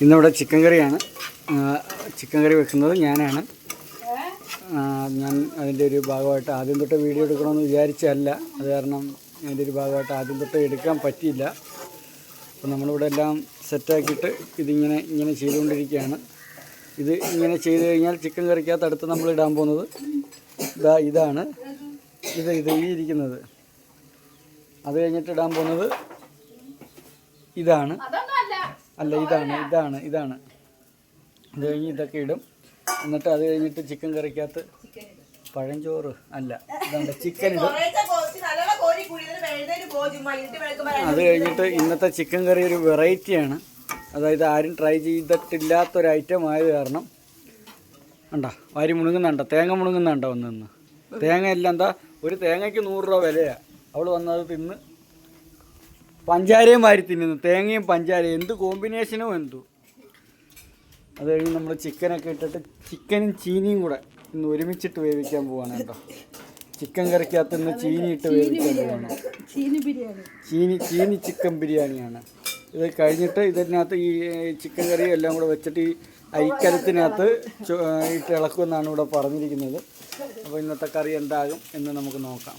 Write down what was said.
ഇന്നിവിടെ ചിക്കൻ കറിയാണ്. ചിക്കൻ കറി വെക്കുന്നത് ഞാനാണ്. ഞാൻ അതിൻ്റെ ഒരു ഭാഗമായിട്ട് ആദ്യം തൊട്ട് വീഡിയോ എടുക്കണമെന്ന് വിചാരിച്ചല്ല. അത് കാരണം അതിൻ്റെ ഒരു ഭാഗമായിട്ട് ആദ്യം തൊട്ട് എടുക്കാൻ പറ്റിയില്ല. അപ്പോൾ നമ്മളിവിടെ എല്ലാം സെറ്റാക്കിയിട്ട് ഇങ്ങനെ ചെയ്തുകൊണ്ടിരിക്കുകയാണ്. ഇത് ഇങ്ങനെ ചെയ്ത് കഴിഞ്ഞാൽ ചിക്കൻ കറിക്കകത്ത് അടുത്ത് നമ്മൾ ഇടാൻ പോകുന്നത് ഇതാണ്. ഈ ഇരിക്കുന്നത്. അത് കഴിഞ്ഞിട്ട് ഇടാൻ പോകുന്നത് ഇതാണ്. ഇതാണ്. അത് കഴിഞ്ഞ് ഇതൊക്കെ ഇടും. എന്നിട്ട് അത് കഴിഞ്ഞിട്ട് ചിക്കൻ കറിക്കകത്ത് പഴഞ്ചോറ് അല്ല, ഇതാണ് ചിക്കൻ ഇടും. അത് കഴിഞ്ഞിട്ട് ഇന്നത്തെ ചിക്കൻ കറി ഒരു വെറൈറ്റിയാണ്. അതായത് ആരും ട്രൈ ചെയ്തിട്ടില്ലാത്തൊരു ഐറ്റം ആയത് കാരണം ഉണ്ടോ വാരി മുണുങ്ങുന്നുണ്ടോ, തേങ്ങ മുണുങ്ങുന്നുണ്ടോ ഒന്ന്. തേങ്ങ എല്ലാം എന്താ, ഒരു തേങ്ങയ്ക്ക് 100 രൂപ വിലയാണ്. അവൾ വന്നത് തിന്ന് പഞ്ചാരയും വാരി തിന്നുന്നു. തേങ്ങയും പഞ്ചാരയും എന്ത് കോമ്പിനേഷനും എന്തു. അത് കഴിഞ്ഞ് നമ്മൾ ചിക്കനൊക്കെ ഇട്ടിട്ട് ചിക്കനും ചീനിയും കൂടെ ഇന്ന് ഒരുമിച്ചിട്ട് വേവിക്കാൻ പോവാണ് കേട്ടോ. ചിക്കൻ കറിക്കകത്ത് ഇന്ന് ചീനി ഇട്ട് വേവിക്കാൻ പോവാണ്. ചീനി ചിക്കൻ ബിരിയാണിയാണ്. ഇത് കഴിഞ്ഞിട്ട് ഇതിനകത്ത് ഈ ചിക്കൻ കറി എല്ലാം കൂടെ വെച്ചിട്ട് ഈ അരിക്കലത്തിനകത്ത് ഇട്ട് ഇളക്കുമെന്നാണ് ഇവിടെ പറഞ്ഞിരിക്കുന്നത്. അപ്പോൾ ഇന്നത്തെ കറി എന്താകും എന്ന് നമുക്ക് നോക്കാം.